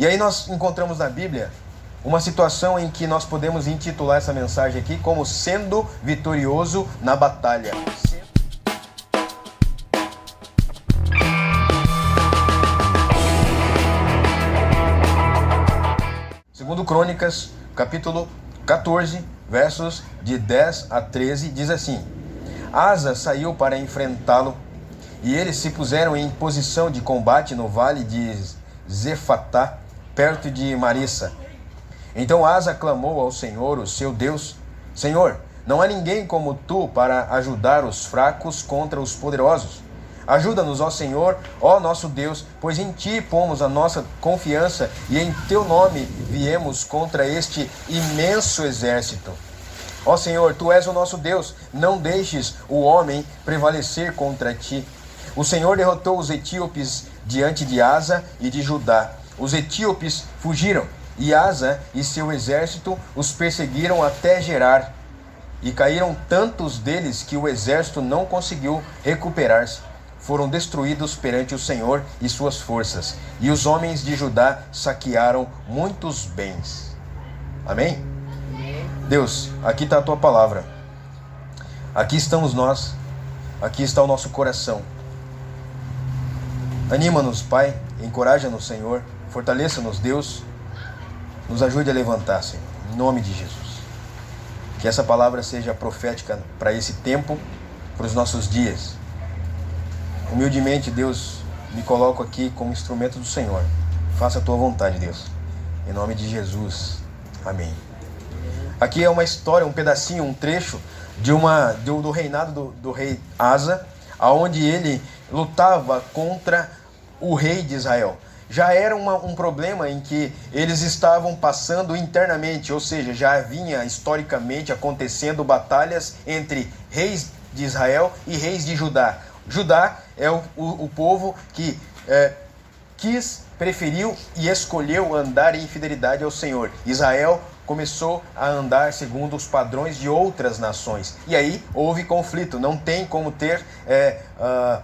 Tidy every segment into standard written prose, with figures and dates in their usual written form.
E aí nós encontramos na Bíblia uma situação em que nós podemos intitular essa mensagem aqui como sendo vitorioso na batalha. Segundo Crônicas, capítulo 14, versos de 10 a 13, diz assim: Asa saiu para enfrentá-lo, e eles se puseram em posição de combate no vale de Zefatá, perto de Marissa. Então Asa clamou ao Senhor, o seu Deus: Senhor, não há ninguém como tu para ajudar os fracos contra os poderosos. Ajuda-nos, ó Senhor, ó nosso Deus, pois em ti pomos a nossa confiança e em teu nome viemos contra este imenso exército. Ó Senhor, tu és o nosso Deus, não deixes o homem prevalecer contra ti. O Senhor derrotou os etíopes diante de Asa e de Judá. Os etíopes fugiram, e Asa e seu exército os perseguiram até Gerar. E caíram tantos deles que o exército não conseguiu recuperar-se. Foram destruídos perante o Senhor e suas forças. E os homens de Judá saquearam muitos bens. Amém? Deus, aqui está a tua palavra. Aqui estamos nós. Aqui está o nosso coração. Anima-nos, Pai. Encoraja-nos, Senhor. Fortaleça-nos, Deus. Nos ajude a levantar, Senhor. Em nome de Jesus. Que essa palavra seja profética para esse tempo, para os nossos dias. Humildemente, Deus, me coloco aqui como instrumento do Senhor. Faça a tua vontade, Deus. Em nome de Jesus. Amém. Aqui é uma história, um pedacinho, um trecho do reinado do rei Asa, onde ele lutava contra o rei de Israel. Já era um problema em que eles estavam passando internamente, ou seja, já vinha historicamente acontecendo batalhas entre reis de Israel e reis de Judá. Judá é o povo que preferiu e escolheu andar em fidelidade ao Senhor. Israel começou a andar segundo os padrões de outras nações. E aí houve conflito. Não tem como ter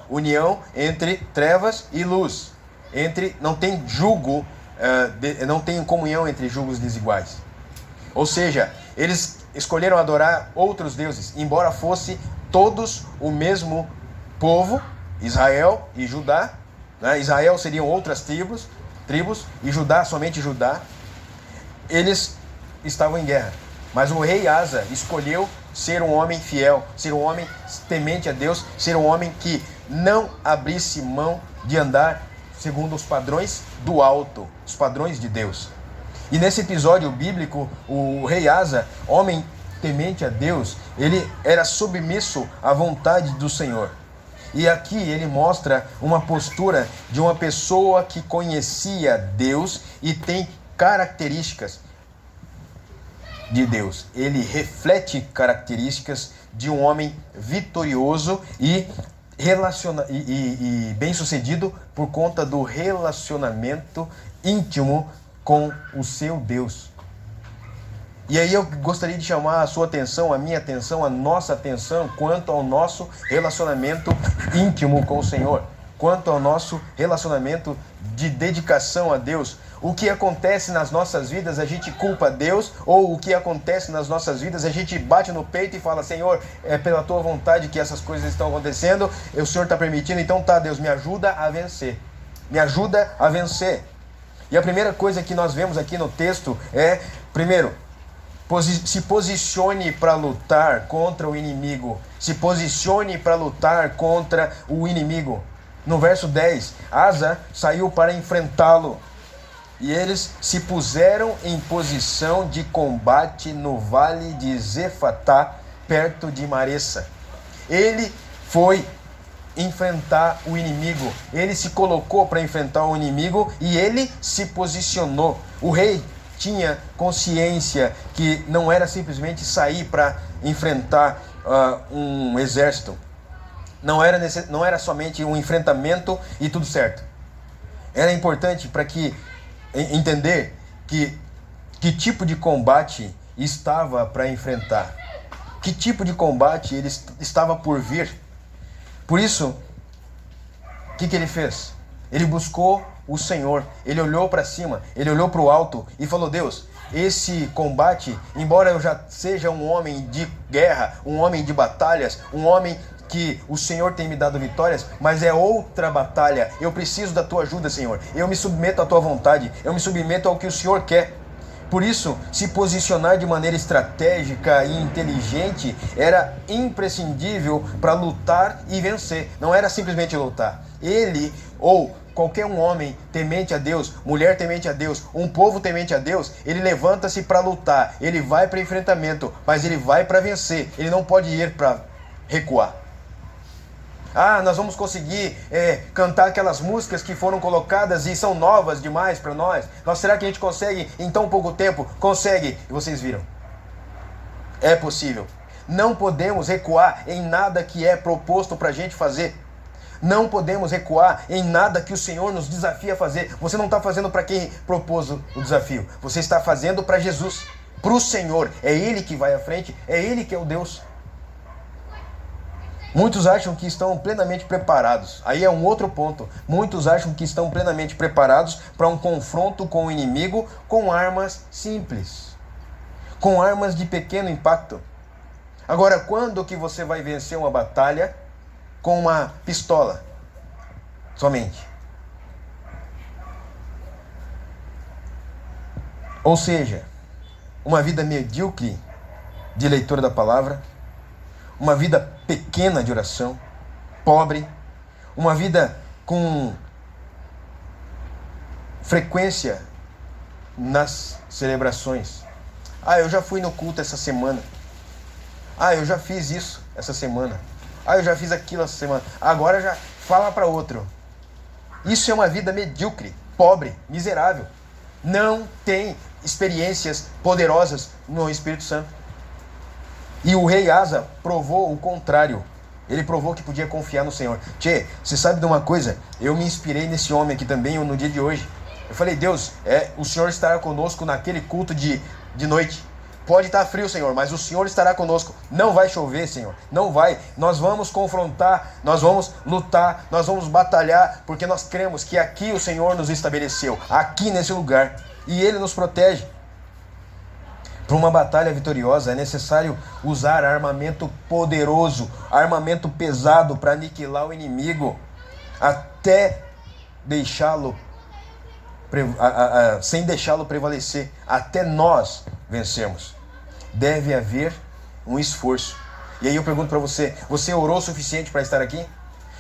união entre trevas e luz. Não tem jugo, não tem comunhão entre julgos desiguais. Ou seja, eles escolheram adorar outros deuses, embora fosse todos o mesmo povo, Israel e Judá, né? Israel seriam outras tribos, e Judá, somente Judá. Eles estavam em guerra, mas o rei Asa escolheu ser um homem fiel, ser um homem temente a Deus, ser um homem que não abrisse mão de andar segundo os padrões do alto, os padrões de Deus. E nesse episódio bíblico, o rei Asa, homem temente a Deus, ele era submisso à vontade do Senhor. E aqui ele mostra uma postura de uma pessoa que conhecia Deus e tem características de Deus. Ele reflete características de um homem vitorioso e bem-sucedido por conta do relacionamento íntimo com o seu Deus. E aí eu gostaria de chamar a sua atenção, a minha atenção, a nossa atenção quanto ao nosso relacionamento íntimo com o Senhor, quanto ao nosso relacionamento de dedicação a Deus. O que acontece nas nossas vidas, a gente culpa Deus, ou o que acontece nas nossas vidas, a gente bate no peito e fala: Senhor, é pela tua vontade que essas coisas estão acontecendo, o Senhor está permitindo, então tá, Deus, me ajuda a vencer. Me ajuda a vencer. E a primeira coisa que nós vemos aqui no texto é, primeiro, se posicione para lutar contra o inimigo. Se posicione para lutar contra o inimigo. No verso 10, Asa saiu para enfrentá-lo. E eles se puseram em posição de combate no vale de Zefatá, perto de Maressa. Ele foi enfrentar o inimigo. Ele se colocou para enfrentar o inimigo e ele se posicionou. O rei tinha consciência que não era simplesmente sair para enfrentar um exército. Não era somente um enfrentamento e tudo certo. Era importante para entender que tipo de combate estava para enfrentar. Que tipo de combate ele estava por vir. Por isso, o que ele fez? Ele buscou o Senhor. Ele olhou para cima, ele olhou para o alto e falou: Deus, esse combate, embora eu já seja um homem de guerra, um homem de batalhas, um homem que o Senhor tem me dado vitórias, mas é outra batalha. Eu preciso da tua ajuda, Senhor. Eu me submeto à tua vontade, eu me submeto ao que o Senhor quer. Por isso, se posicionar de maneira estratégica e inteligente era imprescindível para lutar e vencer. Não era simplesmente lutar. Ele ou qualquer um homem temente a Deus, mulher temente a Deus, um povo temente a Deus, ele levanta-se para lutar, ele vai para enfrentamento, mas ele vai para vencer. Ele não pode ir para recuar. Nós vamos conseguir cantar aquelas músicas que foram colocadas e são novas demais para nós. Será que a gente consegue em tão pouco tempo? Consegue. E vocês viram? É possível. Não podemos recuar em nada que é proposto para a gente fazer. Não podemos recuar em nada que o Senhor nos desafia a fazer. Você não está fazendo para quem propôs o desafio. Você está fazendo para Jesus, para o Senhor. É Ele que vai à frente, é Ele que é o Deus. Muitos acham que estão plenamente preparados. Aí é um outro ponto. Muitos acham que estão plenamente preparados para um confronto com o inimigo com armas simples, com armas de pequeno impacto. Agora, quando que você vai vencer uma batalha com uma pistola somente? Ou seja, uma vida medíocre de leitura da palavra, uma vida pequena de oração, pobre, uma vida com frequência nas celebrações. Eu já fui no culto essa semana. Eu já fiz isso essa semana. Eu já fiz aquilo essa semana. Agora já fala para outro. Isso é uma vida medíocre, pobre, miserável. Não tem experiências poderosas no Espírito Santo. E o rei Asa provou o contrário. Ele provou que podia confiar no Senhor. Você sabe de uma coisa? Eu me inspirei nesse homem aqui também no dia de hoje. Eu falei: Deus, o Senhor estará conosco naquele culto de noite. Pode estar frio, Senhor, mas o Senhor estará conosco. Não vai chover, Senhor. Não vai. Nós vamos confrontar, nós vamos lutar, nós vamos batalhar, porque nós cremos que aqui o Senhor nos estabeleceu, aqui nesse lugar. E Ele nos protege. Para uma batalha vitoriosa é necessário usar armamento poderoso, armamento pesado para aniquilar o inimigo, até deixá-lo, sem deixá-lo prevalecer, até nós vencermos. Deve haver um esforço. E aí eu pergunto para você: você orou o suficiente para estar aqui?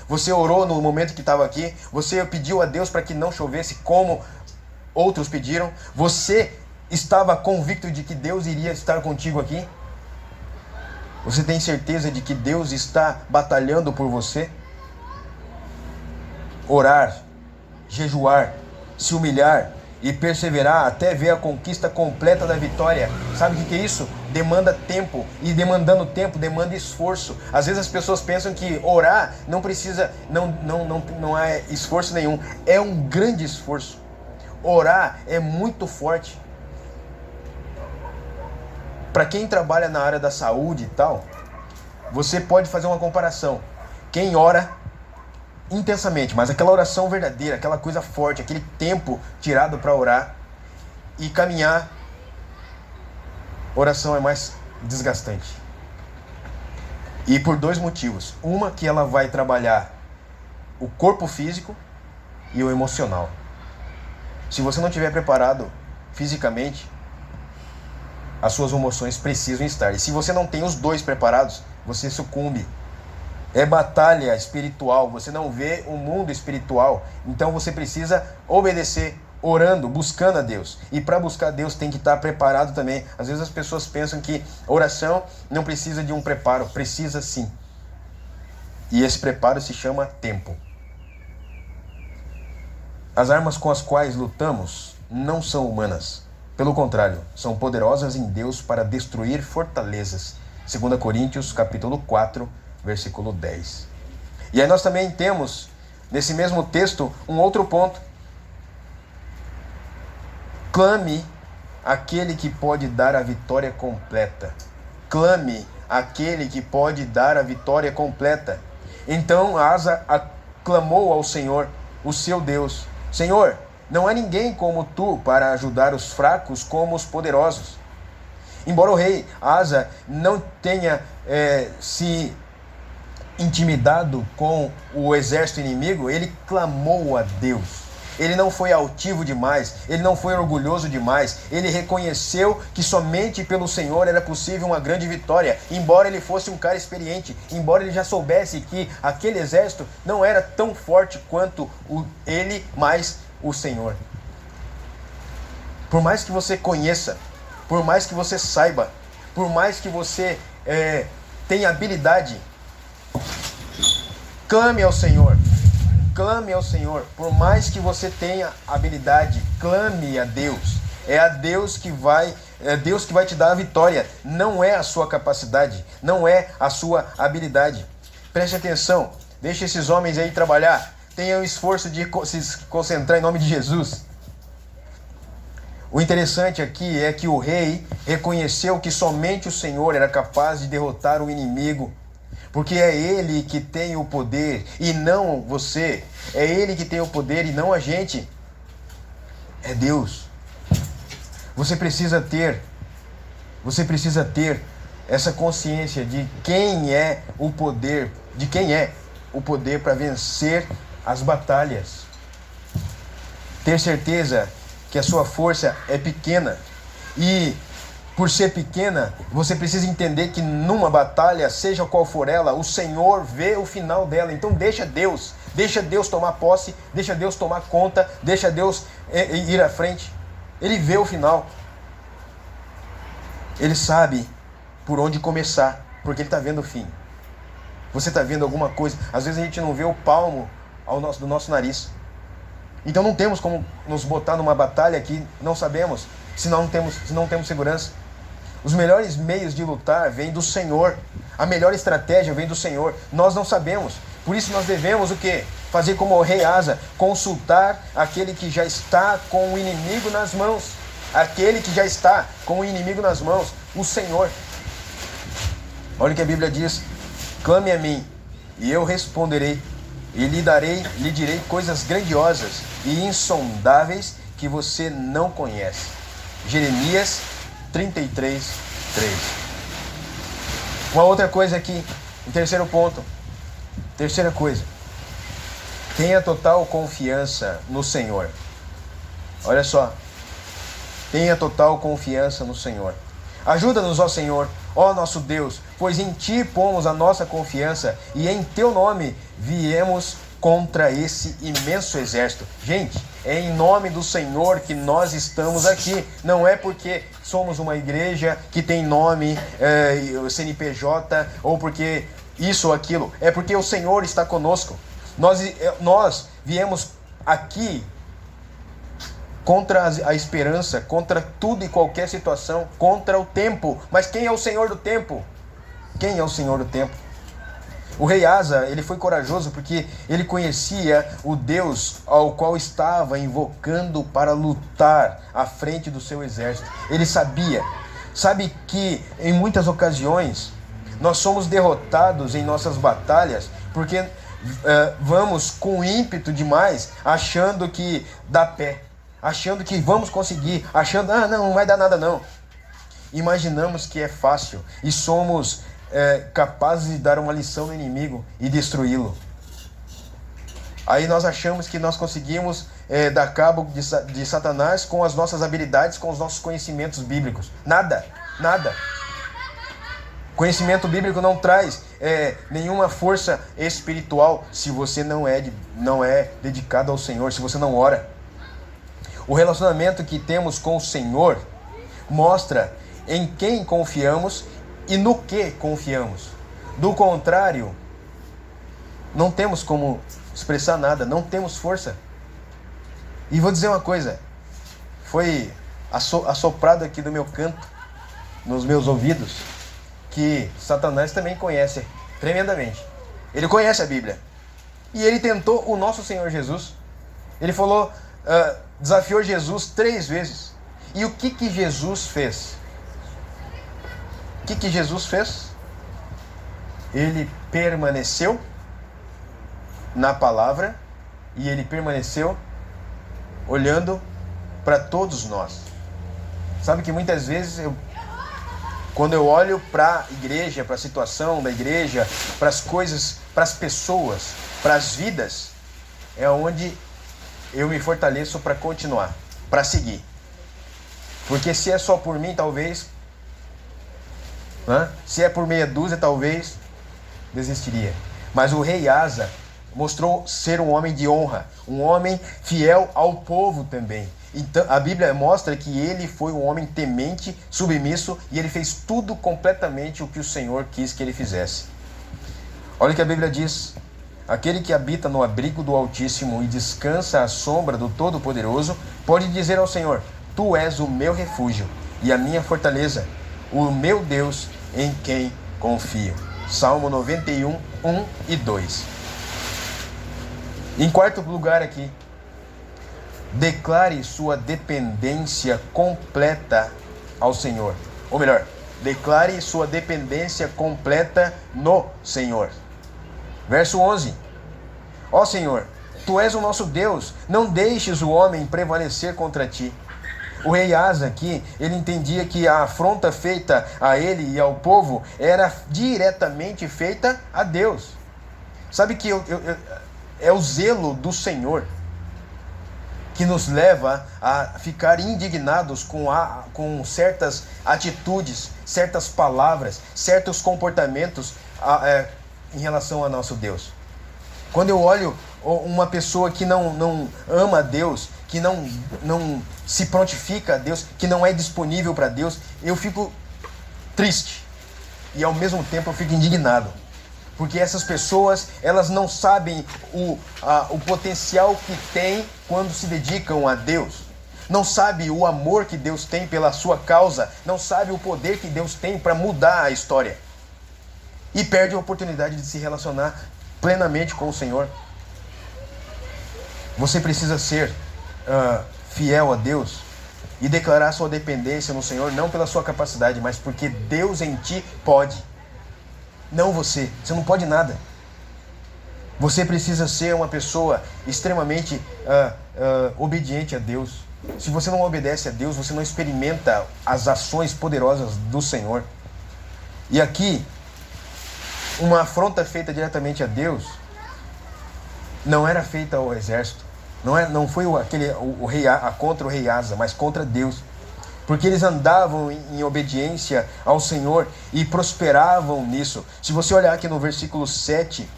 Você orou no momento que estava aqui? Você pediu a Deus para que não chovesse como outros pediram? Você estava convicto de que Deus iria estar contigo aqui? Você tem certeza de que Deus está batalhando por você? Orar, jejuar, se humilhar e perseverar até ver a conquista completa da vitória. Sabe o que é isso? Demanda tempo, e demandando tempo demanda esforço. Às vezes as pessoas pensam que orar não precisa, não é esforço nenhum. É um grande esforço. Orar é muito forte. Para quem trabalha na área da saúde e tal, você pode fazer uma comparação. Quem ora intensamente, mas aquela oração verdadeira, aquela coisa forte, aquele tempo tirado para orar e caminhar, oração é mais desgastante. E por dois motivos. Uma, que ela vai trabalhar o corpo físico e o emocional. Se você não estiver preparado fisicamente, as suas emoções precisam estar. E se você não tem os dois preparados, você sucumbe. É batalha espiritual. Você não vê o mundo espiritual. Então você precisa obedecer, orando, buscando a Deus. E para buscar Deus tem que estar preparado também. Às vezes as pessoas pensam que oração não precisa de um preparo. Precisa sim. E esse preparo se chama tempo. As armas com as quais lutamos não são humanas. Pelo contrário, são poderosas em Deus para destruir fortalezas. 2 Coríntios, capítulo 4, versículo 10. E aí nós também temos, nesse mesmo texto, um outro ponto. Clame aquele que pode dar a vitória completa. Clame aquele que pode dar a vitória completa. Então Asa clamou ao Senhor, o seu Deus: Senhor, Não há ninguém como tu para ajudar os fracos como os poderosos. Embora o rei Asa não tenha se intimidado com o exército inimigo, ele clamou a Deus. Ele não foi altivo demais, ele não foi orgulhoso demais, ele reconheceu que somente pelo Senhor era possível uma grande vitória, embora ele fosse um cara experiente, embora ele já soubesse que aquele exército não era tão forte quanto ele, mais o Senhor. Por mais que você conheça, por mais que você saiba, por mais que você tenha habilidade, clame ao Senhor. Clame ao Senhor. Por mais que você tenha habilidade, clame a Deus. É Deus que vai te dar a vitória. Não é a sua capacidade, não é a sua habilidade. Preste atenção. Deixe esses homens aí trabalhar. Tenha o esforço de se concentrar em nome de Jesus. O interessante aqui é que o rei reconheceu que somente o Senhor era capaz de derrotar o inimigo. Porque é Ele que tem o poder e não você. É Ele que tem o poder e não a gente. É Deus. Você precisa ter essa consciência de quem é o poder, para vencer as batalhas. Ter certeza que a sua força é pequena e por ser pequena, você precisa entender que numa batalha, seja qual for ela, o Senhor vê o final dela. Então deixa Deus tomar posse, deixa Deus tomar conta, deixa Deus ir à frente. Ele vê o final. Ele sabe por onde começar, porque Ele está vendo o fim. Você está vendo alguma coisa? Às vezes a gente não vê o palmo do nosso nariz. Então não temos como nos botar numa batalha que não sabemos, se não temos segurança. Os melhores meios de lutar vêm do Senhor. A melhor estratégia vem do Senhor. Nós não sabemos. Por isso nós devemos o quê? Fazer como o rei Asa, consultar aquele que já está com o inimigo nas mãos. Aquele que já está com o inimigo nas mãos, o Senhor. Olha o que a Bíblia diz: clame a mim, e eu responderei, e lhe direi coisas grandiosas e insondáveis que você não conhece. Jeremias 33, 3. Uma outra coisa aqui, o terceiro ponto. Terceira coisa. Tenha total confiança no Senhor. Olha só. Tenha total confiança no Senhor. Ajuda-nos, ó Senhor, ó nosso Deus, pois em Ti pomos a nossa confiança e em Teu nome viemos contra esse imenso exército. Gente, é em nome do Senhor que nós estamos aqui. Não é porque somos uma igreja que tem nome, CNPJ, ou porque isso ou aquilo. É porque o Senhor está conosco. Nós viemos aqui contra a esperança, contra tudo e qualquer situação, contra o tempo. Mas quem é o Senhor do tempo? Quem é o Senhor do tempo? O rei Asa, ele foi corajoso porque ele conhecia o Deus ao qual estava invocando para lutar à frente do seu exército. Ele sabe que em muitas ocasiões nós somos derrotados em nossas batalhas porque vamos com ímpeto demais, achando que dá pé, achando que vamos conseguir, achando, não vai dar nada não. Imaginamos que é fácil e somos capazes de dar uma lição no inimigo e destruí-lo. Aí nós achamos que nós conseguimos dar cabo de Satanás com as nossas habilidades, com os nossos conhecimentos bíblicos. Nada. Conhecimento bíblico não traz nenhuma força espiritual se você não é dedicado ao Senhor, se você não ora. O relacionamento que temos com o Senhor mostra em quem confiamos e no que confiamos. Do contrário, não temos como expressar nada, não temos força. E vou dizer uma coisa, foi assoprado aqui do meu canto, nos meus ouvidos, que Satanás também conhece tremendamente. Ele conhece a Bíblia. E ele tentou o nosso Senhor Jesus. Ele falou, desafiou Jesus 3 vezes. E o que Jesus fez? O que Jesus fez? Ele permaneceu na palavra e ele permaneceu olhando para todos nós. Sabe que muitas vezes, quando eu olho para a igreja, para a situação da igreja, para as coisas, para as pessoas, para as vidas, é onde eu me fortaleço para continuar, para seguir. Porque se é só por mim, talvez, se é por meia dúzia, talvez desistiria. Mas o rei Asa mostrou ser um homem de honra, um homem fiel ao povo também. Então, a Bíblia mostra que ele foi um homem temente, submisso, e ele fez tudo completamente o que o Senhor quis que ele fizesse. Olha o que a Bíblia diz: aquele que habita no abrigo do Altíssimo e descansa à sombra do Todo-Poderoso, pode dizer ao Senhor: Tu és o meu refúgio e a minha fortaleza, o meu Deus em quem confio. Salmo 91, 1 e 2. Em quarto lugar aqui, declare sua dependência completa ao Senhor. Ou melhor, declare sua dependência completa no Senhor. Verso 11. Ó Senhor, Tu és o nosso Deus, não deixes o homem prevalecer contra Ti. O rei Asa aqui, ele entendia que a afronta feita a ele e ao povo era diretamente feita a Deus. Sabe que é o zelo do Senhor que nos leva a ficar indignados com certas atitudes, certas palavras, certos comportamentos em relação a nosso Deus. Quando eu olho uma pessoa que não ama a Deus, que não se prontifica a Deus, que não é disponível para Deus, eu fico triste e ao mesmo tempo eu fico indignado. Porque essas pessoas, elas não sabem o potencial que tem quando se dedicam a Deus. Não sabem o amor que Deus tem pela sua causa. Não sabem o poder que Deus tem para mudar a história. E perde a oportunidade de se relacionar plenamente com o Senhor. Você precisa ser fiel a Deus e declarar sua dependência no Senhor, não pela sua capacidade, mas porque Deus em ti pode. Não você não pode nada. Você precisa ser uma pessoa extremamente obediente a Deus. Se você não obedece a Deus, você não experimenta as ações poderosas do Senhor. E aqui, uma afronta feita diretamente a Deus não era feita ao exército. Não foi contra o rei Asa, mas contra Deus. Porque eles andavam em obediência ao Senhor e prosperavam nisso. Se você olhar aqui no versículo 7,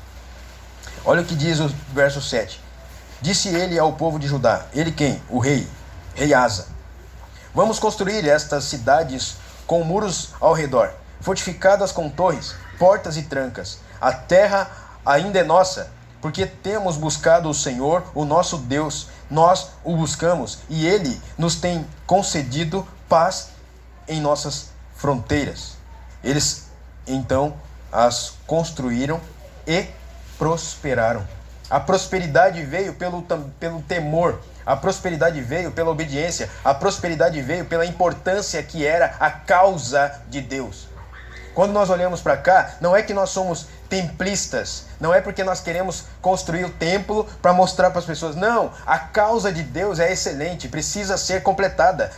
olha o que diz o verso 7. Disse ele ao povo de Judá, ele quem? O rei Asa. Vamos construir estas cidades com muros ao redor, fortificadas com torres, portas e trancas. A terra ainda é nossa, porque temos buscado o Senhor, o nosso Deus. Nós o buscamos e Ele nos tem concedido paz em nossas fronteiras. Eles então as construíram e prosperaram. A prosperidade veio pelo temor, a prosperidade veio pela obediência, a prosperidade veio pela importância que era a causa de Deus. Quando nós olhamos para cá, não é que nós somos templistas, não é porque nós queremos construir o templo para mostrar para as pessoas. Não, a causa de Deus é excelente, precisa ser completada.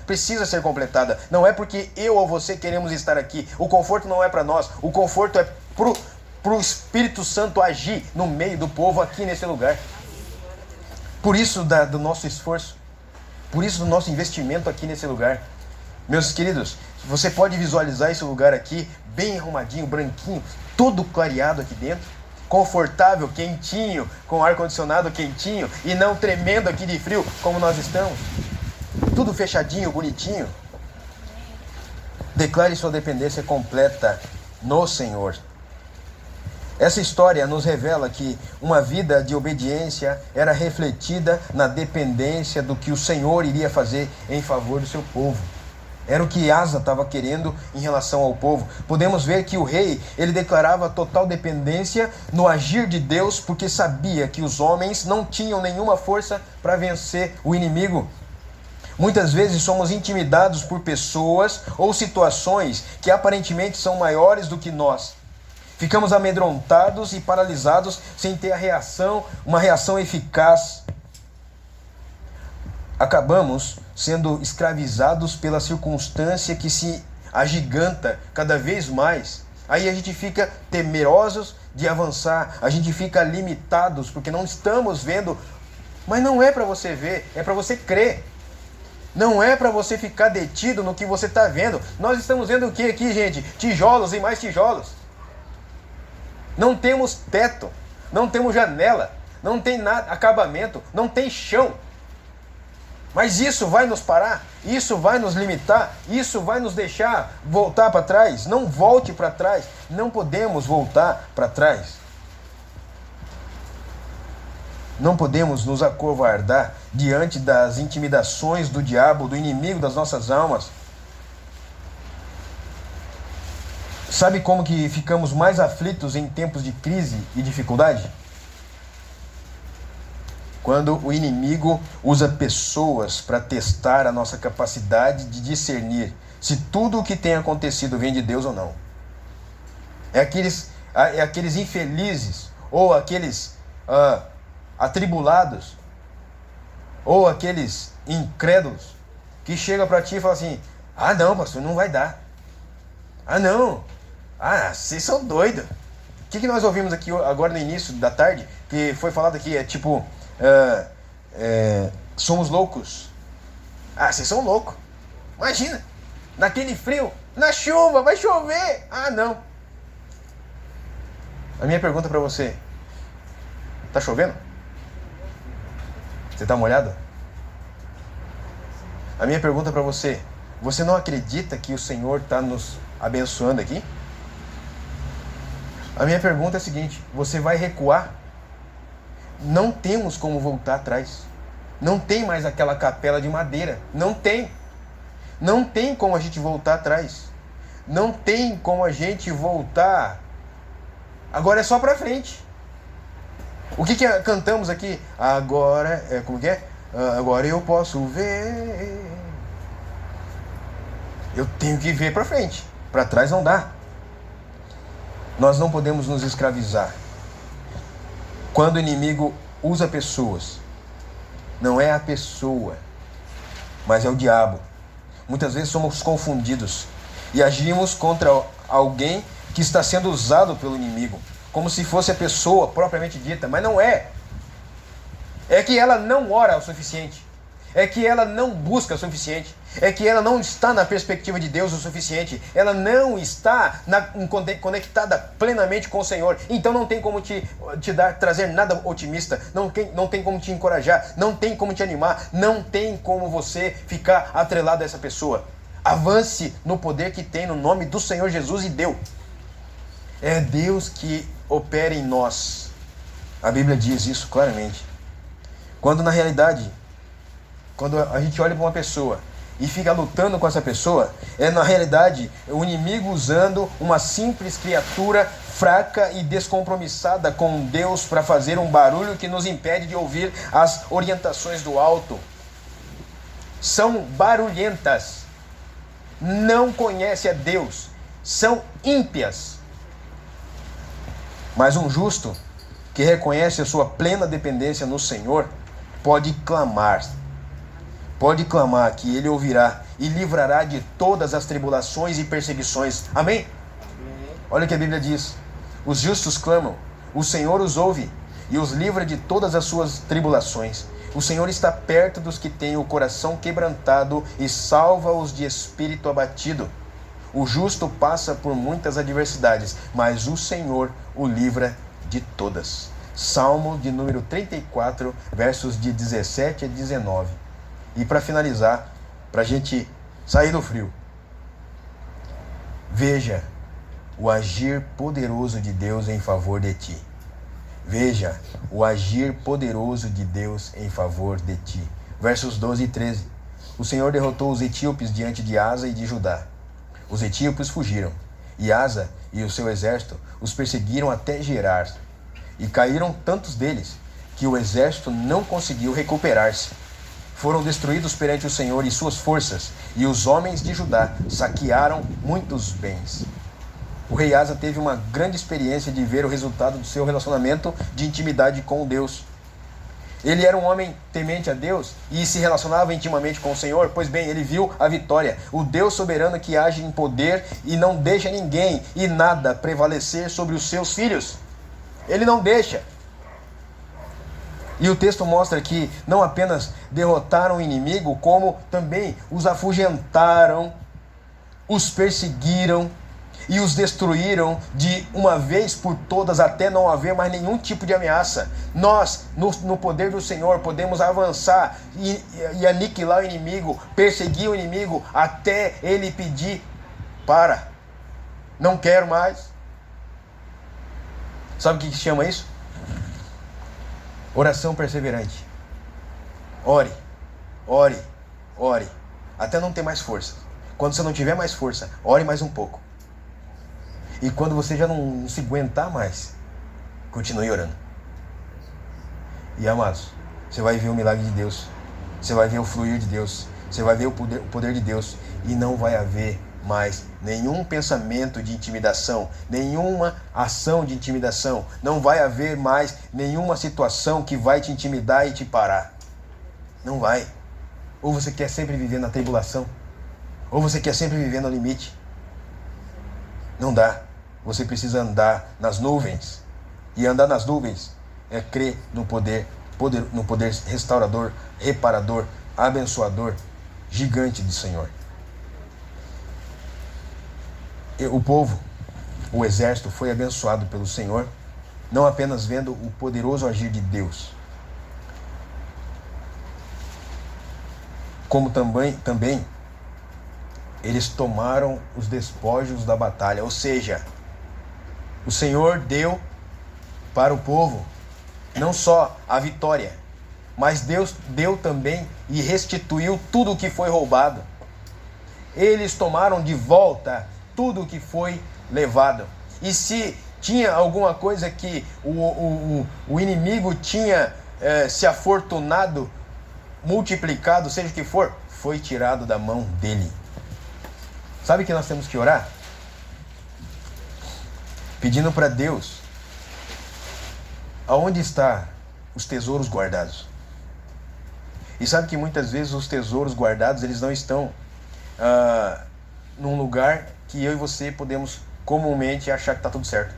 Não é porque eu ou você queremos estar aqui. O conforto não é para nós, o conforto é para o Espírito Santo agir no meio do povo aqui nesse lugar. Por isso do nosso esforço, por isso do nosso investimento aqui nesse lugar. Meus queridos, você pode visualizar esse lugar aqui, bem arrumadinho, branquinho, todo clareado aqui dentro, confortável, quentinho, com ar-condicionado quentinho e não tremendo aqui de frio como nós estamos. Tudo fechadinho, bonitinho. Declare sua dependência completa no Senhor. Essa história nos revela que uma vida de obediência era refletida na dependência do que o Senhor iria fazer em favor do seu povo. Era o que Asa estava querendo em relação ao povo. Podemos ver que o rei, ele declarava total dependência no agir de Deus, porque sabia que os homens não tinham nenhuma força para vencer o inimigo. Muitas vezes somos intimidados por pessoas ou situações que aparentemente são maiores do que nós. Ficamos amedrontados e paralisados sem ter uma reação eficaz. acabamos sendo escravizados pela circunstância que se agiganta cada vez mais. Aí a gente fica temerosos de avançar, a gente fica limitados porque não estamos vendo. Mas não é para você ver, é para você crer. Não é para você ficar detido no que você está vendo. Nós estamos vendo o que aqui, gente? Tijolos e mais tijolos. Não temos teto, não temos janela, não tem nada, acabamento, não tem chão. Mas isso vai nos parar, isso vai nos limitar, isso vai nos deixar voltar para trás. Não volte para trás, não podemos voltar para trás. Não podemos nos acovardar diante das intimidações do diabo, do inimigo das nossas almas. Sabe como que ficamos mais aflitos em tempos de crise e dificuldade? Quando o inimigo usa pessoas para testar a nossa capacidade de discernir se tudo o que tem acontecido vem de Deus ou não. É aqueles infelizes, ou aqueles atribulados, ou aqueles incrédulos, que chegam para ti e falam assim: ah não, pastor, não vai dar. Ah não, vocês são doidos. O que nós ouvimos aqui agora no início da tarde, que foi falado aqui, é tipo... somos loucos. Vocês são loucos. Imagina, naquele frio, na chuva, vai chover. Não. A minha pergunta para você: tá chovendo? Você tá molhado? A minha pergunta para você: você não acredita que o Senhor está nos abençoando aqui? A minha pergunta é a seguinte: você vai recuar? Não temos como voltar atrás. Não tem mais aquela capela de madeira. Não tem. Não tem como a gente voltar atrás. Não tem como a gente voltar. Agora é só pra frente. O que cantamos aqui? Agora, como que é? Agora eu posso ver. Eu tenho que ver pra frente. Pra trás não dá. Nós não podemos nos escravizar. Quando o inimigo usa pessoas, não é a pessoa, mas é o diabo. Muitas vezes somos confundidos e agimos contra alguém que está sendo usado pelo inimigo, como se fosse a pessoa propriamente dita, mas não é. É que ela não ora o suficiente, é que ela não busca o suficiente, é que ela não está na perspectiva de Deus o suficiente, ela não está conectada plenamente com o Senhor. Então não tem como trazer nada otimista, não tem como te encorajar, não tem como te animar, não tem como você ficar atrelado a essa pessoa. Avance no poder que tem no nome do Senhor Jesus e deu. É Deus que opera em nós. A Bíblia diz isso claramente. Quando na realidade, quando a gente olha para uma pessoa e fica lutando com essa pessoa, é na realidade o inimigo usando uma simples criatura fraca e descompromissada com Deus para fazer um barulho que nos impede de ouvir as orientações do alto. São barulhentas, não conhecem a Deus, são ímpias. Mas um justo que reconhece a sua plena dependência no Senhor pode clamar que Ele ouvirá e livrará de todas as tribulações e perseguições. Amém? Amém. Olha o que a Bíblia diz: os justos clamam, o Senhor os ouve e os livra de todas as suas tribulações. O Senhor está perto dos que têm o coração quebrantado e salva-os de espírito abatido. O justo passa por muitas adversidades, mas o Senhor o livra de todas. Salmo de número 34, versos de 17 a 19. E para finalizar, para a gente sair do frio: veja o agir poderoso de Deus em favor de ti. Veja o agir poderoso de Deus em favor de ti. Versos 12 e 13. O Senhor derrotou os etíopes diante de Asa e de Judá. Os etíopes fugiram, e Asa e o seu exército os perseguiram até Gerar. E caíram tantos deles, que o exército não conseguiu recuperar-se. Foram destruídos perante o Senhor e suas forças, e os homens de Judá saquearam muitos bens. O rei Asa teve uma grande experiência de ver o resultado do seu relacionamento de intimidade com Deus. Ele era um homem temente a Deus e se relacionava intimamente com o Senhor. Pois bem, ele viu a vitória. O Deus soberano que age em poder e não deixa ninguém e nada prevalecer sobre os seus filhos. Ele não deixa. E o texto mostra que não apenas derrotaram o inimigo, como também os afugentaram, os perseguiram e os destruíram de uma vez por todas, até não haver mais nenhum tipo de ameaça. Nós, no poder do Senhor, podemos avançar e aniquilar o inimigo, perseguir o inimigo, até ele pedir: para, não quero mais. Sabe o que se chama isso? Oração perseverante. Ore, ore, ore, até não ter mais força. Quando você não tiver mais força, ore mais um pouco. E quando você já não se aguentar mais, continue orando. E amados, você vai ver o milagre de Deus. Você vai ver o fluir de Deus. Você vai ver o poder de Deus. E não vai haver mais nenhum pensamento de intimidação, nenhuma ação de intimidação. Não vai haver mais nenhuma situação que vai te intimidar e te parar. Não vai. Ou você quer sempre viver na tribulação, ou você quer sempre viver no limite. Não dá. Você precisa andar nas nuvens. E andar nas nuvens é crer no poder restaurador, reparador, abençoador, gigante do Senhor. O povo, o exército, foi abençoado pelo Senhor, não apenas vendo o poderoso agir de Deus, como também eles tomaram os despojos da batalha. Ou seja, o Senhor deu para o povo não só a vitória, mas Deus deu também e restituiu tudo o que foi roubado. Eles tomaram de volta tudo o que foi levado. E se tinha alguma coisa que o inimigo tinha se afortunado, multiplicado, seja o que for, foi tirado da mão dele. Sabe que nós temos que orar? Pedindo para Deus: aonde estão os tesouros guardados? E sabe que muitas vezes os tesouros guardados, eles não estão num lugar que eu e você podemos comumente achar que está tudo certo.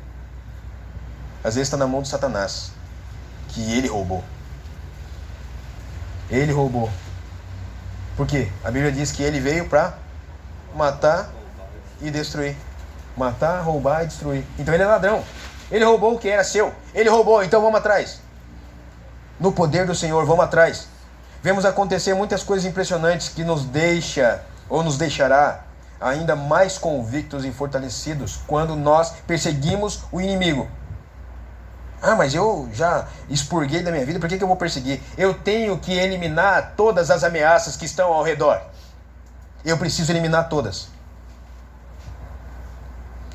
Às vezes está na mão de Satanás, que ele roubou. Ele roubou. Por quê? A Bíblia diz que ele veio para matar e destruir. Matar, roubar e destruir. Então ele é ladrão. Ele roubou o que era seu. Ele roubou, então vamos atrás. No poder do Senhor, vamos atrás. Vemos acontecer muitas coisas impressionantes que nos deixa ou nos deixará ainda mais convictos e fortalecidos quando nós perseguimos o inimigo. Ah, mas eu já expurguei da minha vida, por que eu vou perseguir? Eu tenho que eliminar todas as ameaças que estão ao redor. Eu preciso eliminar todas.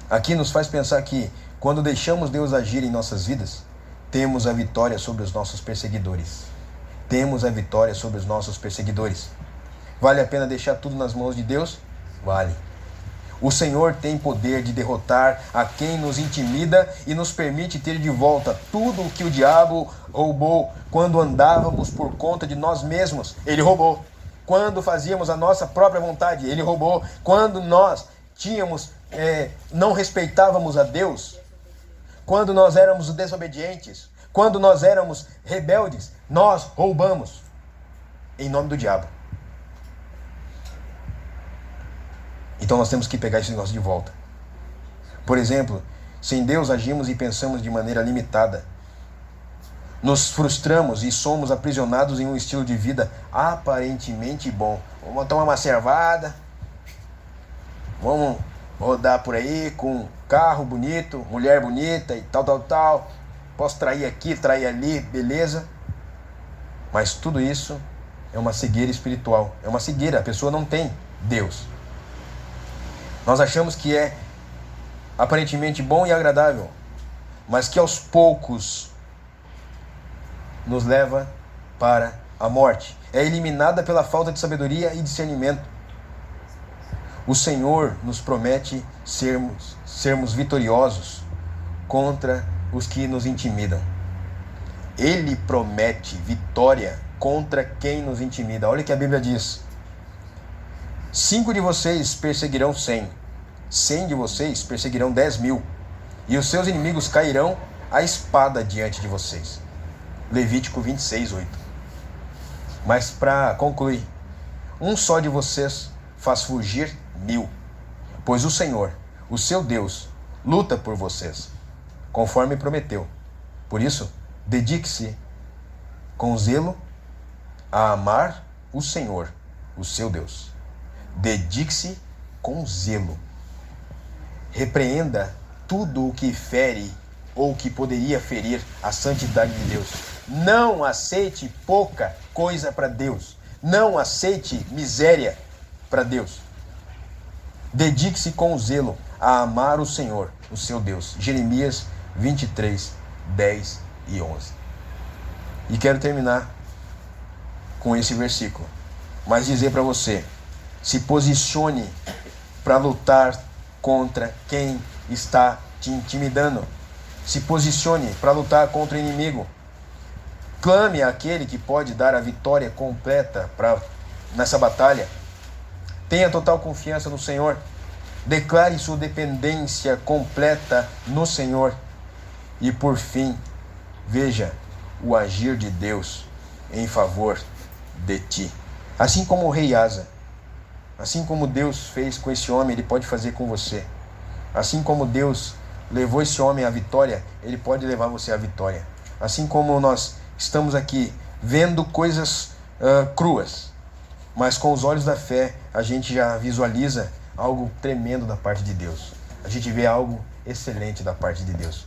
Aqui nos faz pensar que quando deixamos Deus agir em nossas vidas, temos a vitória sobre os nossos perseguidores. Temos a vitória sobre os nossos perseguidores. Vale a pena deixar tudo nas mãos de Deus? Vale. O Senhor tem poder de derrotar a quem nos intimida e nos permite ter de volta tudo o que o diabo roubou quando andávamos por conta de nós mesmos. Ele roubou. Quando fazíamos a nossa própria vontade, ele roubou. Quando nós não respeitávamos a Deus, quando nós éramos desobedientes, quando nós éramos rebeldes, nós roubamos em nome do diabo. Então nós temos que pegar esse negócio de volta. Por exemplo, sem Deus agimos e pensamos de maneira limitada. Nos frustramos e somos aprisionados em um estilo de vida aparentemente bom. Vamos tomar uma cervada, vamos rodar por aí com carro bonito, mulher bonita e tal. Posso trair aqui, trair ali, beleza. Mas tudo isso é uma cegueira espiritual. É uma cegueira, a pessoa não tem Deus. Nós achamos que é aparentemente bom e agradável, mas que aos poucos nos leva para a morte. É eliminada pela falta de sabedoria e discernimento. O Senhor nos promete sermos vitoriosos contra os que nos intimidam. Ele promete vitória contra quem nos intimida. Olha o que a Bíblia diz. 5 de vocês perseguirão 100. 100 de vocês perseguirão 10.000. E os seus inimigos cairão à espada diante de vocês. Levítico 26:8. Mas para concluir, um só de vocês faz fugir 1.000. Pois o Senhor, o seu Deus, luta por vocês, conforme prometeu. Por isso, dedique-se com zelo a amar o Senhor, o seu Deus. Dedique-se com zelo. Repreenda tudo o que fere ou que poderia ferir a santidade de Deus. Não aceite pouca coisa para Deus. Não aceite miséria para Deus. Dedique-se com zelo a amar o Senhor, o seu Deus. Jeremias 23, 10 e 11. E quero terminar com esse versículo, mas dizer para você: se posicione para lutar contra quem está te intimidando. Se posicione para lutar contra o inimigo. Clame àquele que pode dar a vitória completa nessa batalha. Tenha total confiança no Senhor. Declare sua dependência completa no Senhor. E por fim, veja o agir de Deus em favor de ti. Assim como o rei Asa, assim como Deus fez com esse homem, Ele pode fazer com você. Assim como Deus levou esse homem à vitória, Ele pode levar você à vitória. Assim como nós estamos aqui vendo coisas cruas, mas com os olhos da fé a gente já visualiza algo tremendo da parte de Deus. A gente vê algo excelente da parte de Deus.